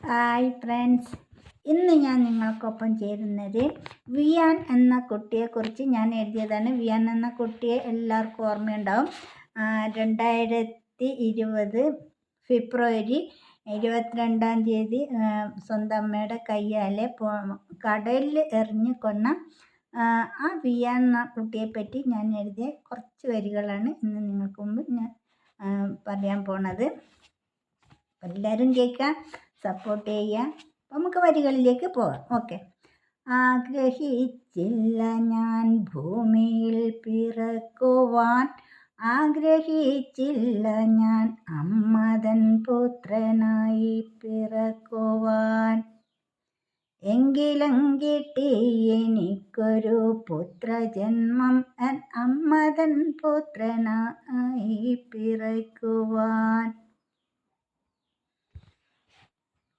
Hi friends, ഇന്ന് ഞാൻ നിങ്ങൾക്കൊപ്പം ചേരുന്നത് വിയാൻ എന്ന കുട്ടിയെക്കുറിച്ച് ഞാൻ എഴുതിയതാണ്. വിയാൻ എന്ന കുട്ടിയെ എല്ലാവർക്കും ഓർമ്മയുണ്ടാവും. 2020 ഫെബ്രുവരി 22 സ്വന്തം അമ്മയുടെ കയ്യാലെ കടലിൽ എറിഞ്ഞു കൊന്ന ആ വിയാൻ എന്ന കുട്ടിയെപ്പറ്റി ഞാൻ എഴുതിയ കുറച്ച് വരികളാണ് ഇന്ന് നിങ്ങൾക്ക് മുമ്പ് ഞാൻ പറയാൻ പോണത്. എല്ലാവരും കേൾക്കുക, സപ്പോർട്ട് ചെയ്യുക. നമുക്ക് വരികളിലേക്ക് പോകാം. ഓക്കെ. ആഗ്രഹിച്ചില്ല ഞാൻ ഭൂമിയിൽ പിറക്കുവാൻ, ആഗ്രഹിച്ചില്ല ഞാൻ അമ്മതൻ പുത്രനായി പിറക്കുവാൻ. എങ്കിലും കിട്ടി എനിക്കൊരു പുത്രജന്മം, അമ്മതൻ പുത്രനായി പിറക്കുവാൻ.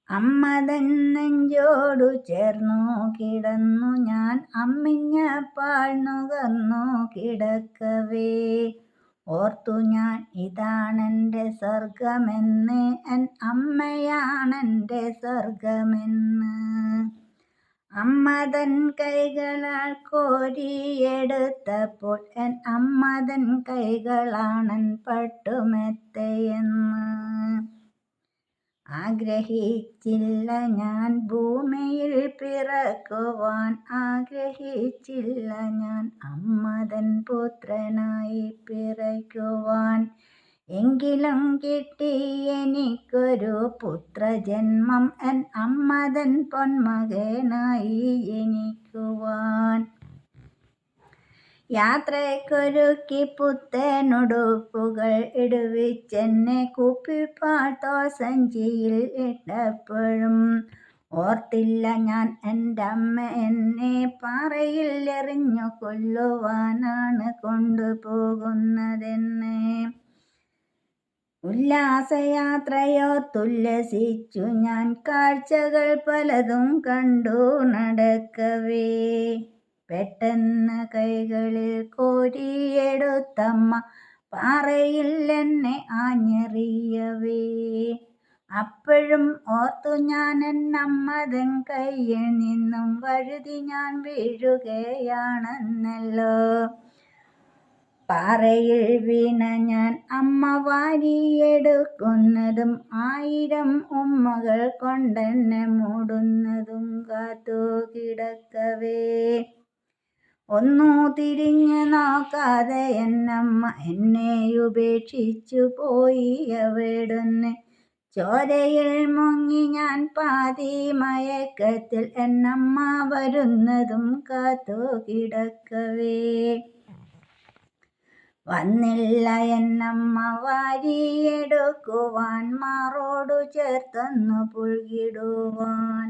അമ്മതൻ നെഞ്ചോടു ചേർന്നു കിടന്നു ഞാൻ, അമ്മിഞ്ഞ പാൽ നുകർന്നു കിടക്കവേ. ഓർത്തു ഞാൻ ഇതാണെൻ്റെ സ്വർഗമെന്ന്, എൻ അമ്മയാണെൻ്റെ സ്വർഗമെന്ന്. അമ്മതൻ കൈകളാൽ കോരിയെടുത്തപ്പോൾ, എൻ അമ്മതൻ കൈകളാണൻ പട്ടുമെത്തയെന്ന്. ആഗ്രഹിച്ചില്ല ഞാൻ ഭൂമിയിൽ പിറക്കുവാൻ, ആഗ്രഹിച്ചില്ല ഞാൻ അമ്മതൻ പുത്രനായി പിറക്കുവാൻ. എങ്കിലും കിട്ടി എനിക്കൊരു പുത്രജന്മം, എൻ അമ്മതൻ പൊന്മകനായി ജനിക്കുവാൻ. യാത്രയ്ക്കൊരുക്കി പുത്തനുടുപ്പുകൾ ഇടുവിച്ചെന്നെ കുപ്പിപ്പാൽ തോൾ സഞ്ചിയിൽ ഇട്ടപ്പോഴും, ഓർത്തില്ല ഞാൻ എൻ്റെ അമ്മ എന്നെ പാറയിൽ എറിഞ്ഞു കൊല്ലുവാനാണ് കൊണ്ടുപോകുന്നതെന്ന്. ഉല്ലാസയാത്രയോർത്തുല്ലസിച്ചു ഞാൻ, കാഴ്ചകൾ പലതും കണ്ടു നടക്കവേ. പെട്ടെന്ന് കൈകളിൽ കോരിയെടുത്തമ്മ പാറയിൽ എന്നെ ആഞ്ഞെറിയവേ. അപ്പോഴും ഓർത്തു ഞാൻ എന്നമ്മതൻ കയ്യിൽ നിന്നും വഴുതി ഞാൻ വീഴുകയാണെന്നല്ലോ. പാറയിൽ വീണ ഞാൻ അമ്മ വാരിയെടുക്കുന്നതും, 1000 ഉമ്മകൾ കൊണ്ടെന്നെ മൂടുന്നതും കാത്തു കിടക്കവേ. ഒന്നു തിരിഞ്ഞു നോക്കാതെ എന്നമ്മ എന്നെ ഉപേക്ഷിച്ചു പോയി അവിടുന്ന്. ചോരയിൽ മുങ്ങി ഞാൻ പാതി മയക്കത്തിൽ, എന്നമ്മ വരുന്നതും കാത്തു കിടക്കവേ. വന്നില്ല എന്നമ്മ വാരിയെടുക്കുവാൻ, മാറോടു ചേർത്തൊന്നു പുൽകിടുവാൻ.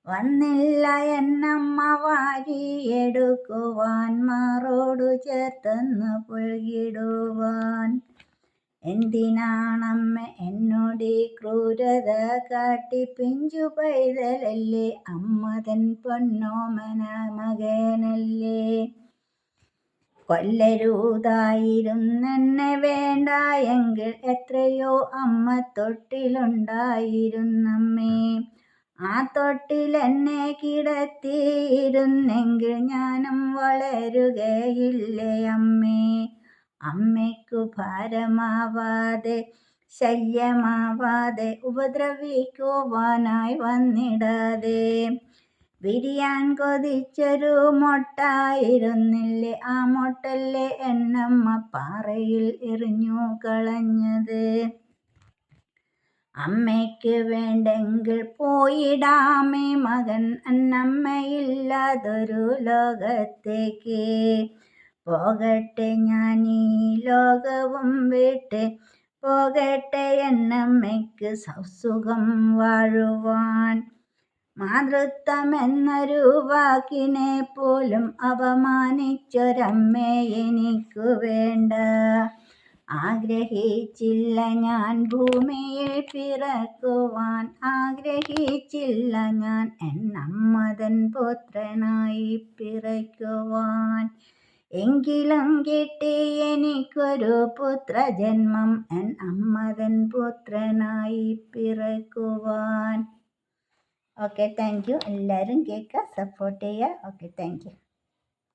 വന്നില്ല എന്നമ്മ വാരിയെടുക്കുവാൻ, മാറോടു ചേർത്തൊന്നു പുൽകിടുവാൻ. എന്തിനാണമ്മ എന്നോട് ക്രൂരത കാട്ടി, പിഞ്ചു പൈതലല്ലേ അമ്മതൻ പൊന്നോമന മകനല്ലേ. കൊല്ലരുതായിരുന്നെന്നെ വേണ്ട എങ്കിൽ, എത്രയോ അമ്മ തൊട്ടിലുണ്ടായിരുന്നമ്മേ. ആ തൊട്ടിലെന്നെ കിടത്തിയിരുന്നെങ്കിൽ ഞാനും വളരുകയില്ലേ അമ്മേ. അമ്മയ്ക്കു ഭാരമാവാതെ ശല്യമാവാതെ, ഉപദ്രവിക്കുവാനായി വന്നിടാതെ. വിരിയാൻ കൊതിച്ചൊരു മൊട്ടായിരുന്നില്ലേ, ആ മൊട്ടല്ലേ എന്നമ്മ പാറയിൽ എറിഞ്ഞു കളഞ്ഞത്. അമ്മയ്ക്ക് വേണ്ടെങ്കിൽ പോയിടാമേ മകൻ, അന്നമ്മയില്ലാതൊരു ലോകത്തേക്ക്. പോകട്ടെ ഞാൻ ഈ ലോകവും വിട്ട്, പോകട്ടെ എന്നമ്മയ്ക്ക് സുഖം വാഴുവാൻ. മാതൃത്വം എന്നൊരു വാക്കിനെ പോലും അപമാനിച്ചൊരമ്മേ എനിക്കു വേണ്ട. ആഗ്രഹിച്ചില്ല ഞാൻ ഭൂമിയിൽ പിറക്കുവാൻ, ആഗ്രഹിച്ചില്ല ഞാൻ എന്നമ്മതൻ പുത്രനായി പിറക്കുവാൻ. എങ്കിലും കിട്ടി എനിക്കൊരു പുത്രജന്മം, എൻ അമ്മതൻ പുത്രനായി പിറക്കുവാൻ. Okay thank you. എല്ലാവരും കേൾക്കുക, സപ്പോർട്ട് ചെയ്യുക. Okay thank you.